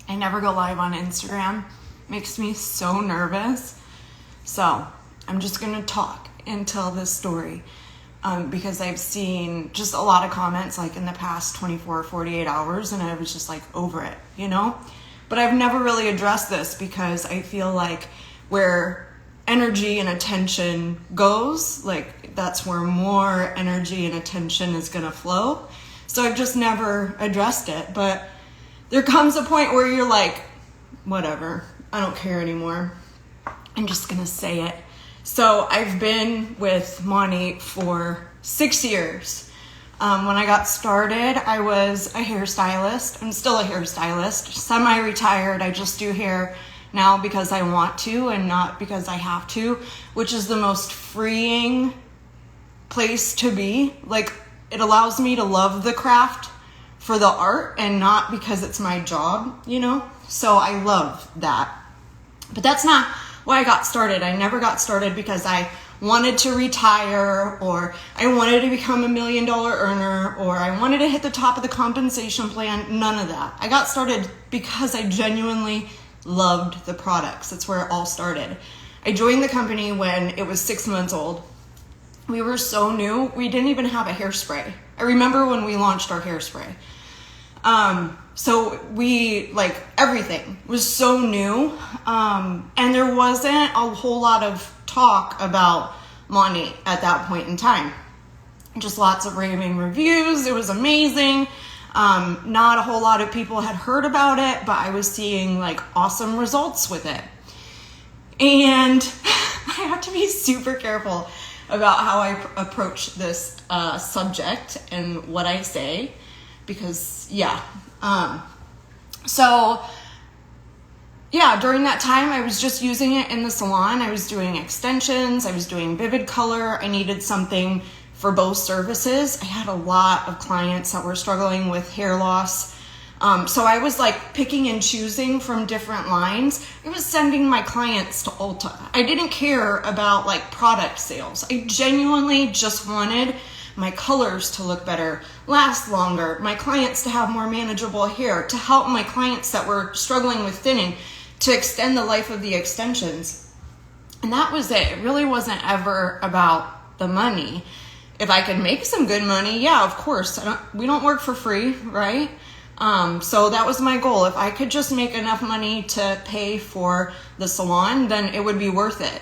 I never go live on Instagram. Makes me so nervous. So I'm just gonna talk and tell this story because I've seen just a lot of comments like in the past 24 or 48 hours, and I was just like over it, you know? But I've never really addressed this because I feel like where energy and attention goes, like that's where more energy and attention is gonna flow. So I've just never addressed it. But there comes a point where you're like, whatever, I don't care anymore. I'm just gonna say it. So I've been with MONAT for 6 years. When I got started, I was a hairstylist. I'm still a hairstylist, semi-retired. I just do hair now because I want to and not because I have to, which is the most freeing place to be. Like, it allows me to love the craft for the art and not because it's my job, you know? So I love that. But that's not why I got started. I never got started because I wanted to retire or I wanted to become $1 million earner or I wanted to hit the top of the compensation plan. None of that. I got started because I genuinely loved the products. That's where it all started. I joined the company when it was 6 months old. We were so new. We didn't even have a hairspray. I remember when we launched our hairspray. So we, like, everything was so new. And there wasn't a whole lot of talk about MONAT at that point in time. Just lots of raving reviews. It was amazing. Not a whole lot of people had heard about it, but I was seeing like awesome results with it. And I have to be super careful about how I approach this subject and what I say, because during that time I was just using it in the salon. I was doing extensions, I was doing vivid color. I needed something for both services. I had a lot of clients that were struggling with hair loss. So I was like picking and choosing from different lines. I was sending my clients to Ulta. I didn't care about like product sales. I genuinely just wanted my colors to look better, last longer, my clients to have more manageable hair, to help my clients that were struggling with thinning to extend the life of the extensions. And that was it. It really wasn't ever about the money. If I could make some good money, yeah, of course. We don't work for free, right? So that was my goal. If I could just make enough money to pay for the salon, then it would be worth it.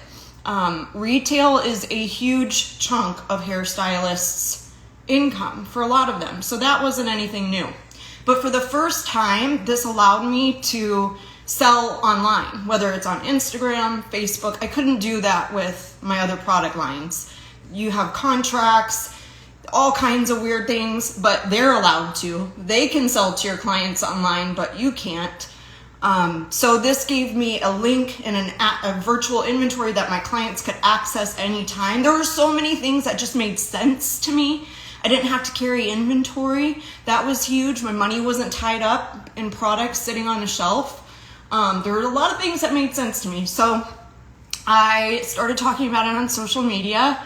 Retail is a huge chunk of hairstylists' income for a lot of them. So that wasn't anything new. But for the first time, this allowed me to sell online, whether it's on Instagram, Facebook. I couldn't do that with my other product lines. You have contracts, all kinds of weird things, but they're allowed to. They can sell to your clients online, but you can't. So this gave me a link and a virtual inventory that my clients could access anytime. There were so many things that just made sense to me. I didn't have to carry inventory. That was huge. My money wasn't tied up in products sitting on a shelf. There were a lot of things that made sense to me. So I started talking about it on social media,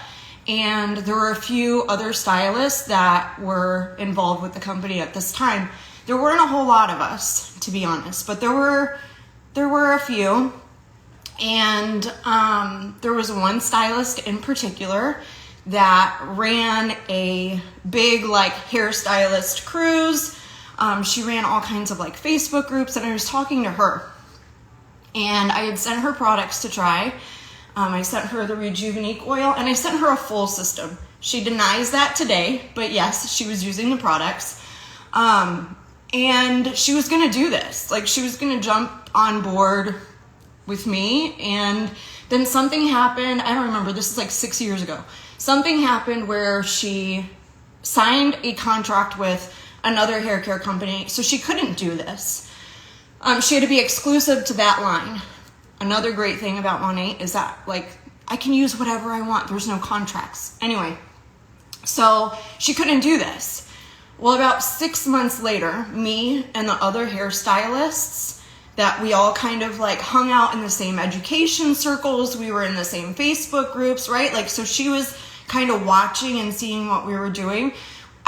and there were a few other stylists that were involved with the company at this time. There weren't a whole lot of us, to be honest, but there were a few. And there was one stylist in particular that ran a big like hairstylist cruise. She ran all kinds of like Facebook groups, and I was talking to her. And I had sent her products to try. I sent her the Rejuvenate oil, and I sent her a full system. She denies that today, but yes, she was using the products. And she was going to do this. Like, she was going to jump on board with me. And then something happened. I don't remember. This is like 6 years ago. Something happened where she signed a contract with another hair care company, so she couldn't do this. She had to be exclusive to that line. Another great thing about MONAT is that, like, I can use whatever I want. There's no contracts. Anyway, so she couldn't do this. Well, about 6 months later, me and the other hairstylists that we all kind of like hung out in the same education circles. We were in the same Facebook groups, right? Like, so she was kind of watching and seeing what we were doing.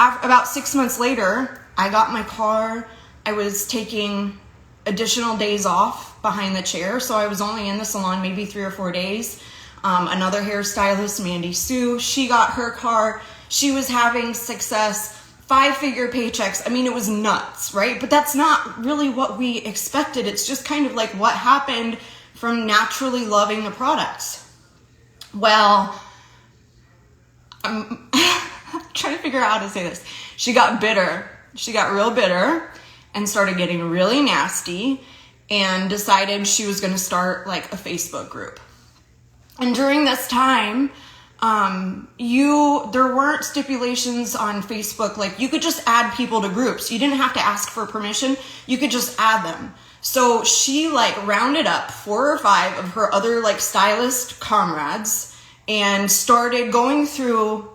About 6 months later, I got my car. I was taking additional days off behind the chair. So I was only in the salon maybe 3 or 4 days. Another hairstylist, Mandy Sue, she got her car. She was having success, 5-figure paychecks. I mean, it was nuts, right? But that's not really what we expected. It's just kind of like what happened from naturally loving the products. Well, I'm trying to figure out how to say this. She got bitter. She got real bitter and started getting really nasty and decided she was going to start like a Facebook group. And during this time, there weren't stipulations on Facebook. Like, you could just add people to groups. You didn't have to ask for permission. You could just add them. So she like rounded up 4 or 5 of her other like stylist comrades and started going through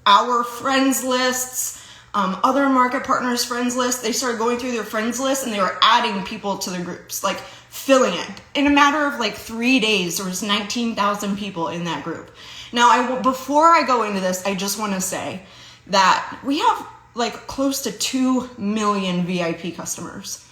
our friends lists, other market partners' friends lists. They started going through their friends list and they were adding people to the groups, like filling it. In a matter of like 3 days, there was 19,000 people in that group. Now, before I go into this, I just want to say that we have like close to 2 million VIP customers.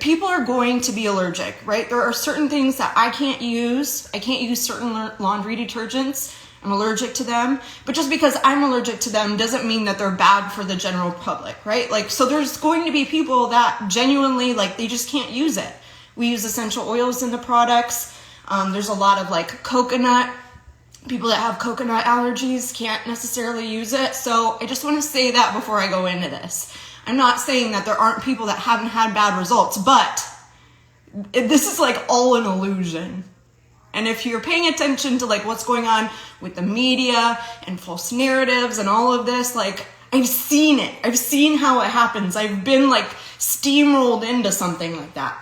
People are going to be allergic, right? There are certain things that I can't use. I can't use certain laundry detergents. I'm allergic to them. But just because I'm allergic to them doesn't mean that they're bad for the general public, right? Like, so there's going to be people that genuinely, like, they just can't use it. We use essential oils in the products. There's a lot of like coconut. People that have coconut allergies can't necessarily use it. So I just want to say that before I go into this. I'm not saying that there aren't people that haven't had bad results, but this is like all an illusion. And if you're paying attention to like what's going on with the media and false narratives and all of this, like, I've seen it. I've seen how it happens. I've been like steamrolled into something like that.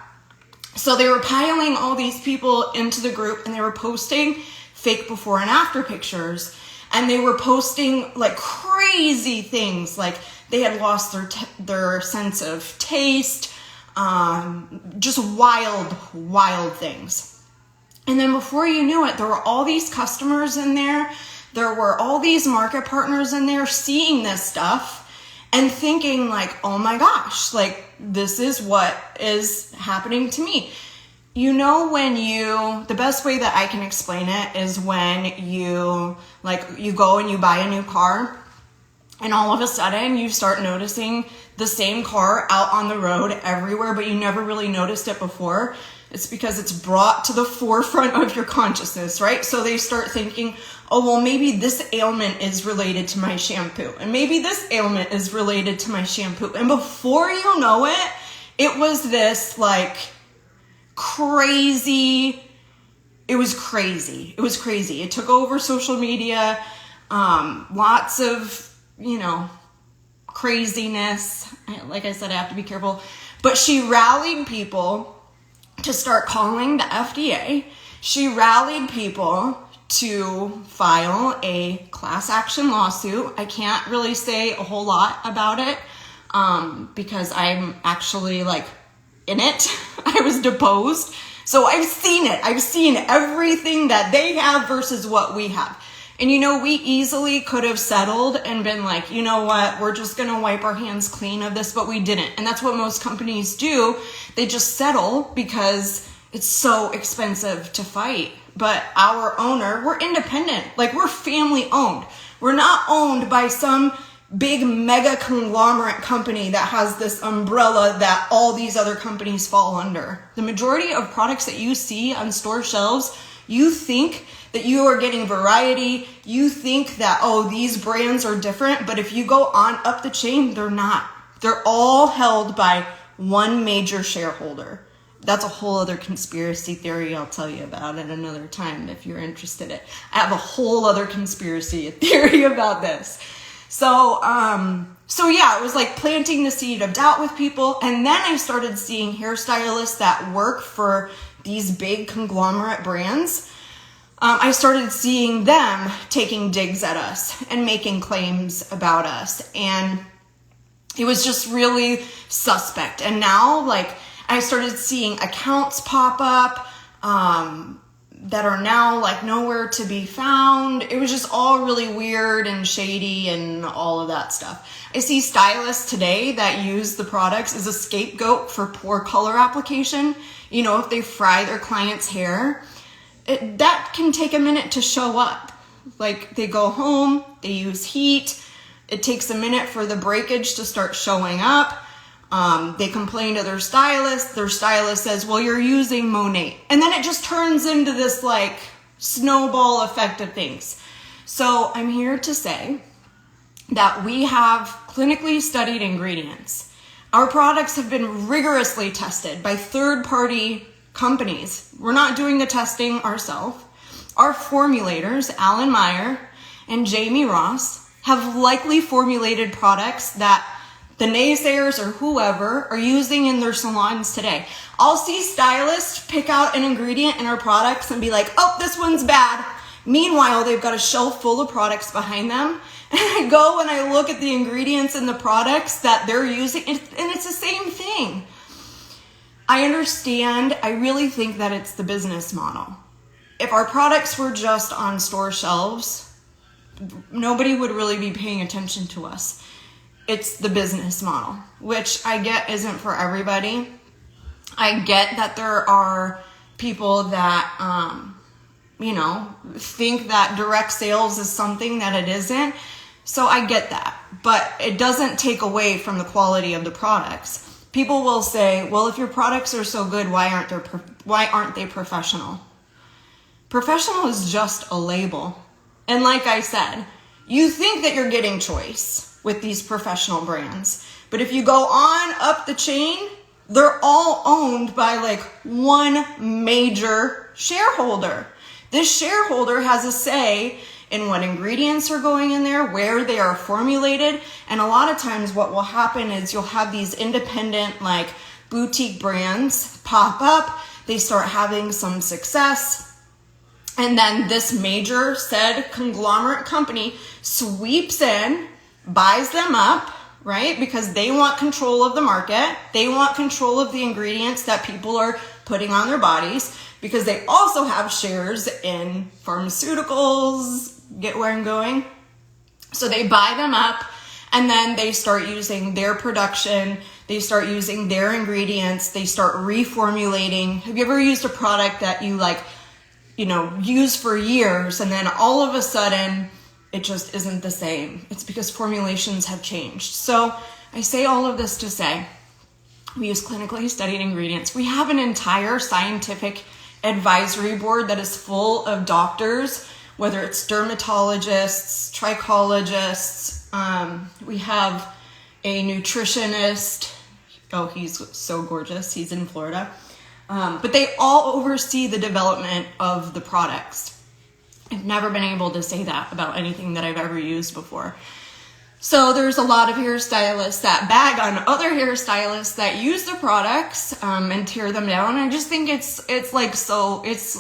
So they were piling all these people into the group and they were posting fake before and after pictures. And they were posting like crazy things, like they had lost their sense of taste, just wild things. And then before you knew it, there were all these customers in there. There were all these market partners in there seeing this stuff and thinking like, oh my gosh, like this is what is happening to me. You know, the best way that I can explain it is when you go and you buy a new car and all of a sudden you start noticing the same car out on the road everywhere, but you never really noticed it before. It's because it's brought to the forefront of your consciousness, right? So they start thinking, oh, well, maybe this ailment is related to my shampoo. And maybe this ailment is related to my shampoo. And before you know it, it was this like crazy. It was crazy. It took over social media. Lots of, craziness. Like I said, I have to be careful. But she rallied people to start calling the FDA. She rallied people to file a class action lawsuit. I can't really say a whole lot about it because I'm actually like in it. I was deposed. So I've seen it. I've seen everything that they have versus what we have. And we easily could have settled and been like, you know what, we're just going to wipe our hands clean of this, but we didn't. And that's what most companies do. They just settle because it's so expensive to fight. But our owner, we're independent. Like, we're family owned. We're not owned by some big mega conglomerate company that has this umbrella that all these other companies fall under. The majority of products that you see on store shelves, you think that you are getting variety. You think that, oh, these brands are different. But if you go on up the chain, they're not. They're all held by one major shareholder. That's a whole other conspiracy theory I'll tell you about at another time if you're interested in it. I have a whole other conspiracy theory about this. So yeah, it was like planting the seed of doubt with people. And then I started seeing hairstylists that work for these big conglomerate brands. I started seeing them taking digs at us and making claims about us. And it was just really suspect. And now, like, I started seeing accounts pop up. that are now like nowhere to be found. It was just all really weird and shady and all of that stuff. I see stylists today that use the products as a scapegoat for poor color application. You know, if they fry their client's hair, that can take a minute to show up. Like they go home, they use heat. It takes a minute for the breakage to start showing up. They complain to their stylist. Their stylist says, well, you're using MONAT. And then it just turns into this like snowball effect of things. So I'm here to say that we have clinically studied ingredients. Our products have been rigorously tested by third-party companies. We're not doing the testing ourselves. Our formulators, Alan Meyer and Jamie Ross, have likely formulated products that the naysayers or whoever are using in their salons today. I'll see stylists pick out an ingredient in our products and be like, oh, this one's bad. Meanwhile, they've got a shelf full of products behind them. And I go and I look at the ingredients in the products that they're using, and it's the same thing. I understand. I really think that it's the business model. If our products were just on store shelves, nobody would really be paying attention to us. It's the business model, which I get isn't for everybody. I get that there are people that, think that direct sales is something that it isn't. So I get that, but it doesn't take away from the quality of the products. People will say, well, if your products are so good, why aren't they professional? Professional is just a label. And like I said, you think that you're getting choice with these professional brands. But if you go on up the chain, they're all owned by like one major shareholder. This shareholder has a say in what ingredients are going in there, where they are formulated. And a lot of times what will happen is you'll have these independent like boutique brands pop up. They start having some success. And then this major said conglomerate company sweeps in, buys them up, right? Because they want control of the market. They want control of the ingredients that people are putting on their bodies, because they also have shares in pharmaceuticals. Get where I'm going? So they buy them up, and then they start using their production. They start using their ingredients. They start reformulating. Have you ever used a product that you use for years, and then all of a sudden it just isn't the same? It's because formulations have changed. So I say all of this to say, we use clinically studied ingredients. We have an entire scientific advisory board that is full of doctors, whether it's dermatologists, trichologists. We have a nutritionist. Oh, he's so gorgeous. He's in Florida. But they all oversee the development of the products. I've never been able to say that about anything that I've ever used before. So there's a lot of hairstylists that bag on other hairstylists that use the products and tear them down. I just think it's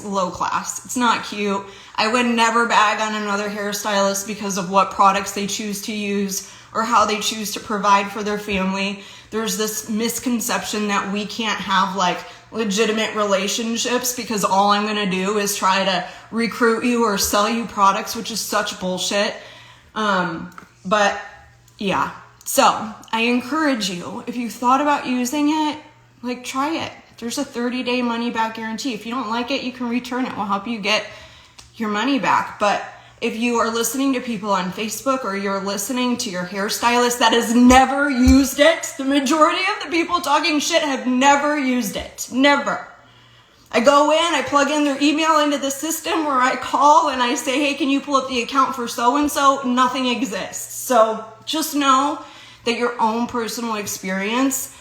low class. It's not cute. I would never bag on another hairstylist because of what products they choose to use or how they choose to provide for their family. There's this misconception that we can't have like legitimate relationships because all I'm going to do is try to recruit you or sell you products, which is such bullshit. But yeah, so I encourage you, if you thought about using it, like try it. There's a 30-day money back guarantee. If you don't like it, you can return it. We'll help you get your money back. But if you are listening to people on Facebook or you're listening to your hairstylist that has never used it, the majority of the people talking shit have never used it. Never. I go in, I plug in their email into the system where I call and I say, hey, can you pull up the account for so-and-so? Nothing exists. So just know that your own personal experience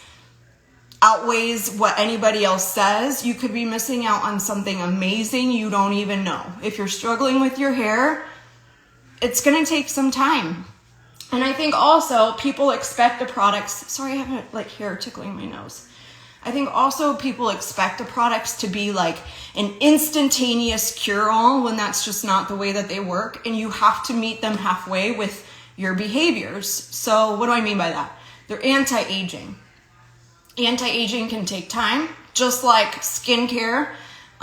outweighs what anybody else says. You could be missing out on something amazing you don't even know. If you're struggling with your hair, it's going to take some time. And I think also people expect the products. Sorry, I have hair tickling my nose. I think also people expect the products to be like an instantaneous cure-all when that's just not the way that they work. And you have to meet them halfway with your behaviors. So what do I mean by that? They're anti-aging. Anti-aging can take time, just like skincare.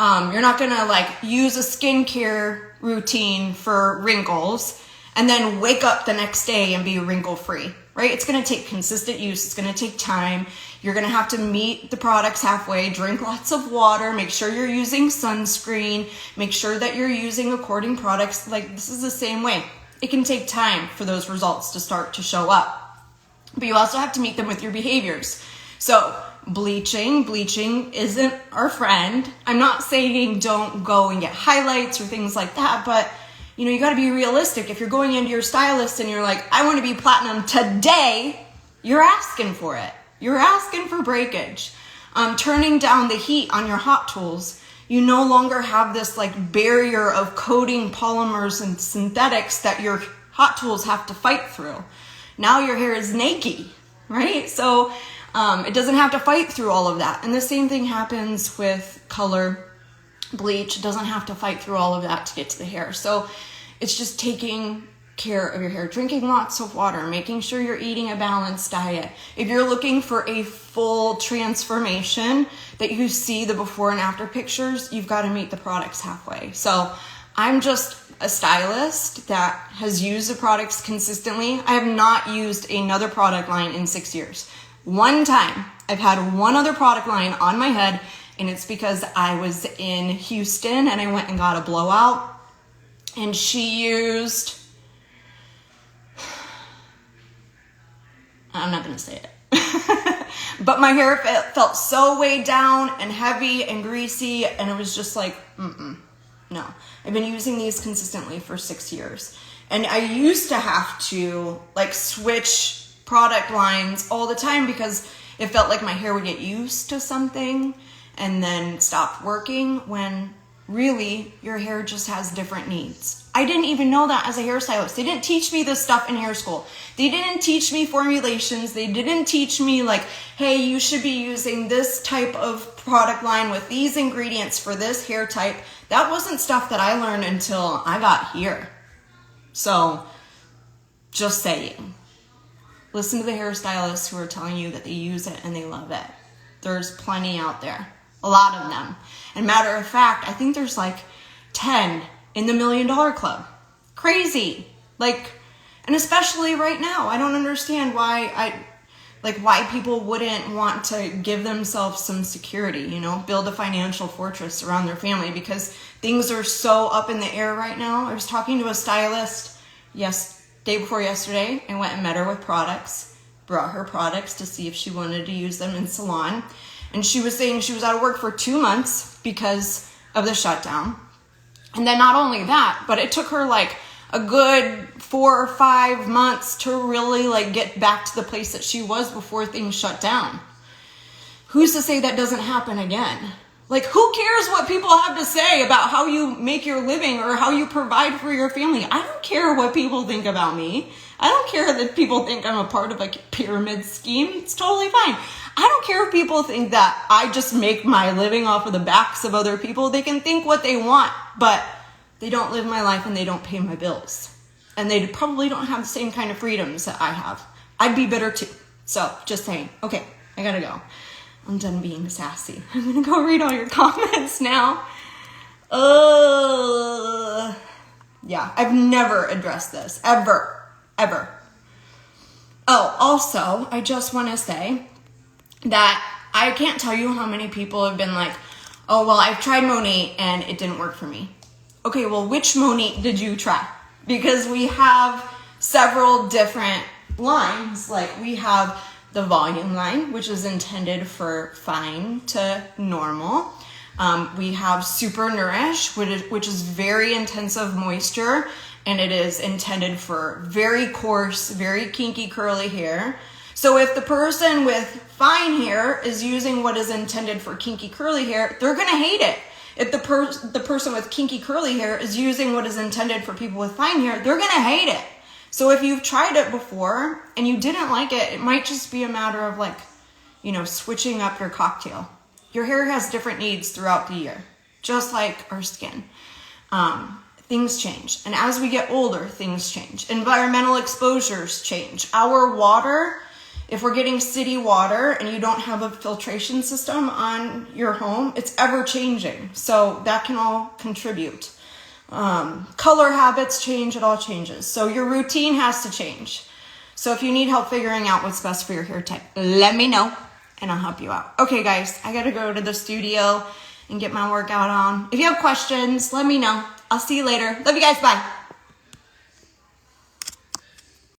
You're not gonna like use a skincare routine for wrinkles and then wake up the next day and be wrinkle free, right? It's gonna take consistent use. It's gonna take time. You're gonna have to meet the products halfway, drink lots of water, make sure you're using sunscreen, make sure that you're using according products. Like this is the same way. It can take time for those results to start to show up. But you also have to meet them with your behaviors. So bleaching isn't our friend. I'm not saying don't go and get highlights or things like that, but you know, you got to be realistic. If you're going into your stylist and you're like, I want to be platinum today, you're asking for it. You're asking for breakage. Turning down the heat on your hot tools. You no longer have this like barrier of coating polymers and synthetics that your hot tools have to fight through. Now your hair is naked, right? So it doesn't have to fight through all of that. And the same thing happens with color bleach. It doesn't have to fight through all of that to get to the hair. So it's just taking care of your hair, drinking lots of water, making sure you're eating a balanced diet. If you're looking for a full transformation that you see the before and after pictures, you've got to meet the products halfway. So I'm just a stylist that has used the products consistently. I have not used another product line in 6 years. One time I've had one other product line on my head, and it's because I was in Houston and I went and got a blowout, and she used, I'm not going to say it, but my hair felt so weighed down and heavy and greasy, and it was just like, no. I've been using these consistently for 6 years, and I used to have to like switch product lines all the time because it felt like my hair would get used to something and then stop working, when really your hair just has different needs. I didn't even know that as a hairstylist. They didn't teach me this stuff in hair school. They didn't teach me formulations. They didn't teach me like, hey, you should be using this type of product line with these ingredients for this hair type. That wasn't stuff that I learned until I got here. So just saying. Listen to the hairstylists who are telling you that they use it and they love it. There's plenty out there. A lot of them. And matter of fact, I think there's like 10 in the $1 Million Club. Crazy. Like, and especially right now, I don't understand why people wouldn't want to give themselves some security, you know, build a financial fortress around their family, because things are so up in the air right now. I was talking to a stylist day before yesterday and went and met her with products, brought her products to see if she wanted to use them in salon. And she was saying she was out of work for 2 months because of the shutdown. And then not only that, but it took her like a good 4 or 5 months to really like get back to the place that she was before things shut down. Who's to say that doesn't happen again? Like, who cares what people have to say about how you make your living or how you provide for your family? I don't care what people think about me. I don't care that people think I'm a part of a pyramid scheme. It's totally fine. I don't care if people think that I just make my living off of the backs of other people. They can think what they want, but they don't live my life and they don't pay my bills. And they probably don't have the same kind of freedoms that I have. I'd be bitter too. So just saying. Okay, I gotta go. I'm done being sassy. I'm gonna go read all your comments now. Yeah, I've never addressed this. Ever. Oh, also, I just want to say that I can't tell you how many people have been like, oh, well, I've tried MONAT and it didn't work for me. Okay, well, which MONAT did you try? Because we have several different lines. Like, we have the volume line, which is intended for fine to normal. We have Super Nourish, which is very intensive moisture, and it is intended for very coarse, very kinky, curly hair. So if the person with fine hair is using what is intended for kinky, curly hair, they're gonna hate it. If the person with kinky, curly hair is using what is intended for people with fine hair, they're gonna hate it. So if you've tried it before and you didn't like it, it might just be a matter of like, you know, switching up your cocktail. Your hair has different needs throughout the year, just like our skin. Things change. And as we get older, things change. Environmental exposures change. Our water If we're getting city water and you don't have a filtration system on your home, it's ever changing. So that can all contribute. Color habits change, it all changes. So your routine has to change. So if you need help figuring out what's best for your hair type, let me know and I'll help you out. Okay guys, I gotta go to the studio and get my workout on. If you have questions, let me know. I'll see you later. Love you guys, bye.